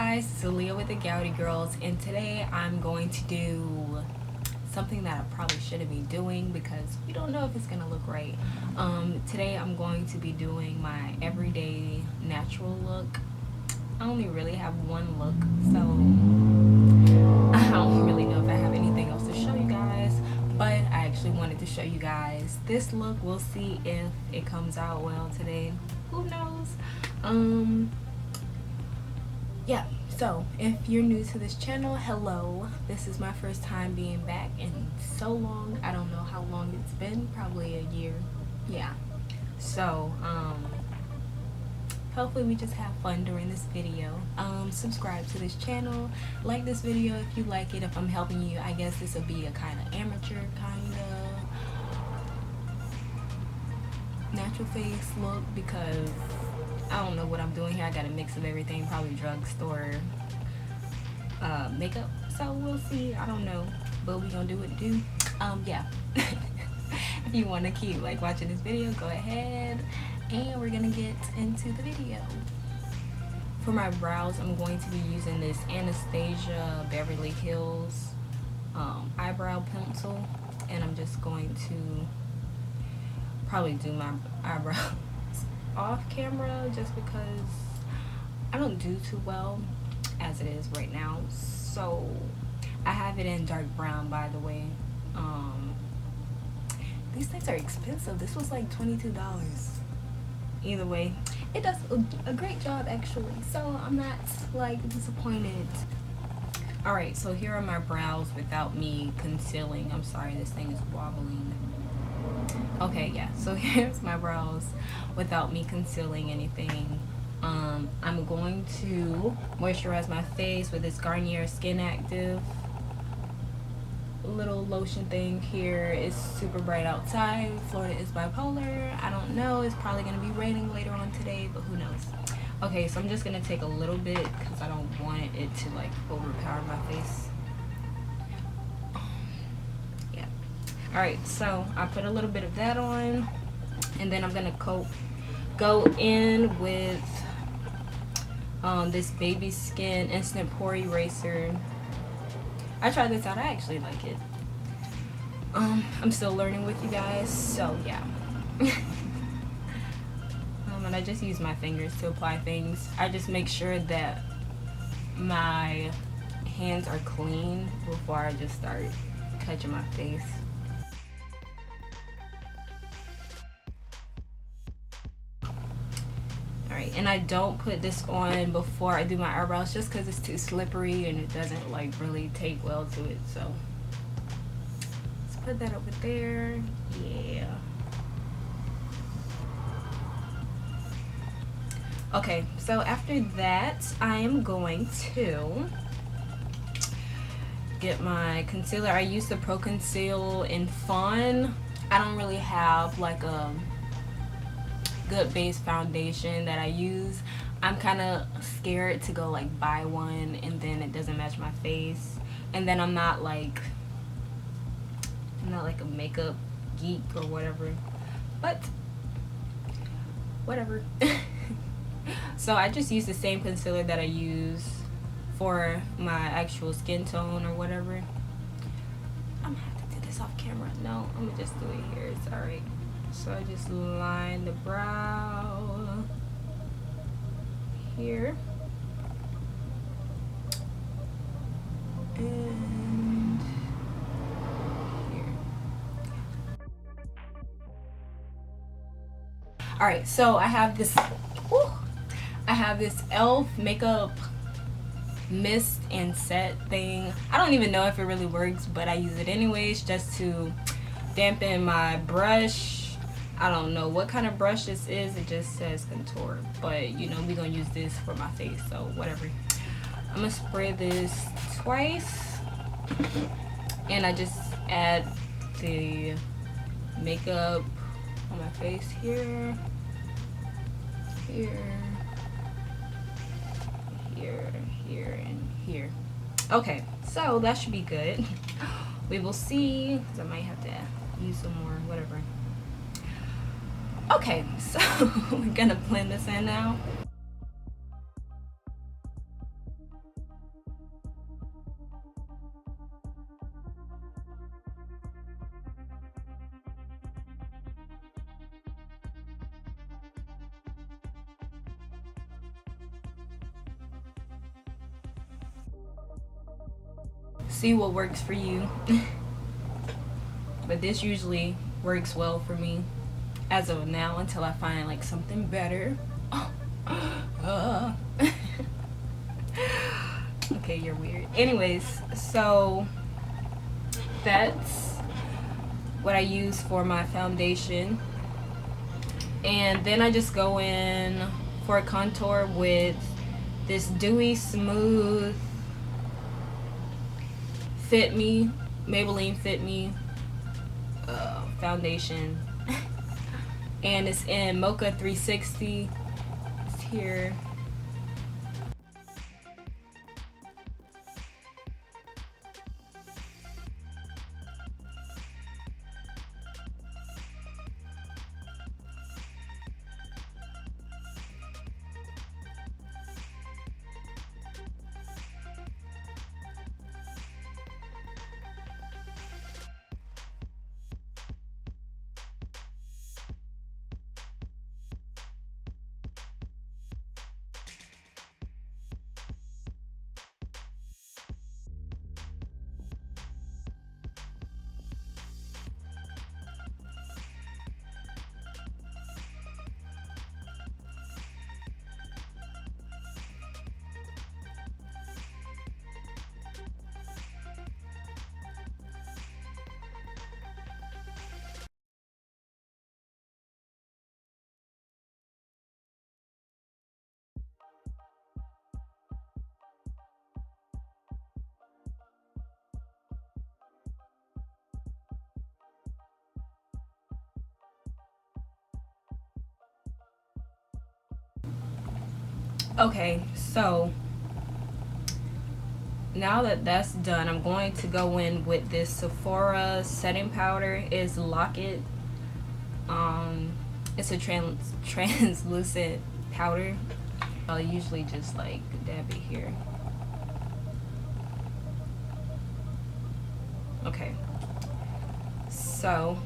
guys, it's Aliyah with the Gouty Girls, and today I'm going to do something that I probably shouldn't be doing because we don't know if it's gonna look right. Today I'm going to be doing my everyday natural look. I only really have one look, so I don't really know if I have anything else to show you guys, but I actually wanted to show you guys this look. We'll see if it comes out well today. Who knows? Yeah, so if you're new to this channel, hello. This is my first time being back in so long. I don't know how long it's been, probably a year. Yeah, so hopefully we just have fun during this video. Subscribe to this channel, like this video if you like it. If I'm helping you, I guess this will be a kind of amateur kind of natural face look because I don't know what I'm doing here. I got a mix of everything, probably drugstore makeup. So we'll see. I don't know, but we gonna do what it do. Yeah. If you want to keep like watching this video, go ahead, and we're gonna get into the video. For my brows, I'm going to be using this Anastasia Beverly Hills eyebrow pencil, and I'm just going to probably do my eyebrows off camera just because I don't do too well as it is right now. So I have it in dark brown, by the way. These things are expensive. This was like $22. Either way, it does a great job actually, so I'm not like disappointed. Alright, so here are my brows without me concealing. I'm sorry, this thing is wobbling. Okay, yeah, so here's my brows without me concealing anything. I'm going to moisturize my face with this Garnier Skin Active little lotion thing here. It's super bright outside. Florida is bipolar. I don't know, it's probably going to be raining later on today, but who knows. Okay, so I'm just going to take a little bit because I don't want it to like overpower my face. Alright, so I put a little bit of that on, and then I'm gonna go in with this Baby Skin Instant Pore Eraser. I tried this out. I actually like it. I'm still learning with you guys, so yeah. And I just use my fingers to apply things. I just make sure that my hands are clean before I just start touching my face. Alright, and I don't put this on before I do my eyebrows just because it's too slippery and it doesn't like really take well to it. So let's put that over there. Yeah. Okay, so after that, I am going to get my concealer. I use the Pro Conceal in Fawn. I don't really have like a good base foundation that I use. I'm kind of scared to go like buy one and then it doesn't match my face, and then I'm not like a makeup geek or whatever, but whatever. So I just use the same concealer that I use for my actual skin tone or whatever. I'm gonna have to do this off camera. No, I'm gonna just do it here. It's alright. So I just line the brow here and here. Alright, so I have this e.l.f. makeup mist and set thing. I don't even know if it really works, but I use it anyways just to dampen my brush. I don't know what kind of brush this is. It just says contour, but you know we're gonna use this for my face, so whatever. I'm gonna spray this twice, and I just add the makeup on my face here, here, and here. Okay, so that should be good. We will see, because I might have to use some more, whatever. Okay, so we're gonna blend this in now. see what works for you. But this usually works well for me as of now until I find like something better. Okay, you're weird. Anyways, so that's what I use for my foundation. And then I just go in for a contour with this Dewy Smooth Fit Me, Maybelline Fit Me foundation. And it's in Mocha 360. It's here. Okay, so now that that's done, I'm going to go in with this Sephora setting powder. It's Lock It. It's a translucent powder. I'll usually just like dab it here. Okay, so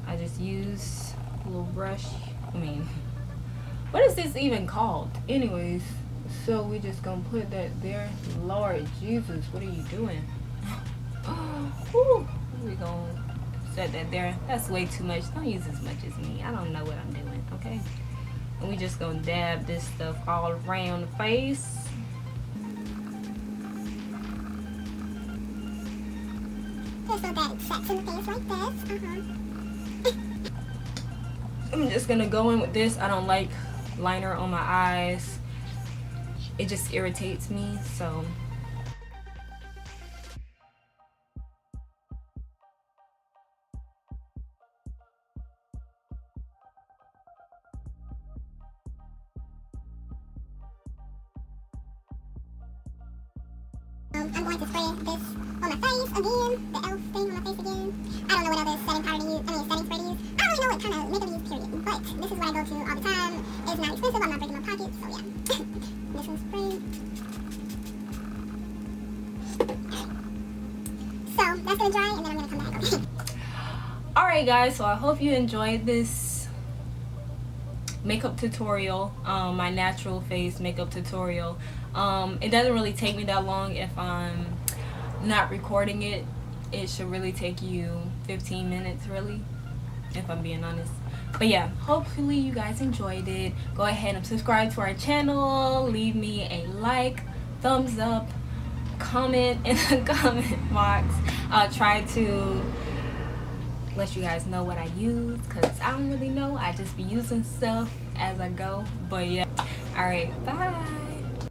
I just use a little brush. What is this even called? Anyways, so we just gonna put that there. Lord Jesus, what are you doing? Whew. We gonna set that there. That's way too much. Don't use as much as me. I don't know what I'm doing, okay? And we just gonna dab this stuff all around the face. Just so that it sets in the face like this. I'm just gonna go in with this. I don't like liner on my eyes. It just irritates me, so I'm going to spray this on my face again, the e.l.f. thing on my face again. I don't know what other setting powder to use, setting spray to use. I don't really know what kind of makeup to use, period. But this is what I go to all the time. It's not expensive, I'm not breaking my pocket, so yeah. This one's sprayed. So that's gonna dry and then I'm gonna come back, okay? alright guys, so I hope you enjoyed this makeup tutorial, my natural face makeup tutorial. It doesn't really take me that long if I'm not recording it. It should really take you 15 minutes really, if I'm being honest. But yeah, hopefully you guys enjoyed it. Go ahead and subscribe to our channel, leave me a like, thumbs up, comment in the comment box. I'll try to let you guys know what I use, because I don't really know. I just be using stuff as I go. But yeah, alright, bye.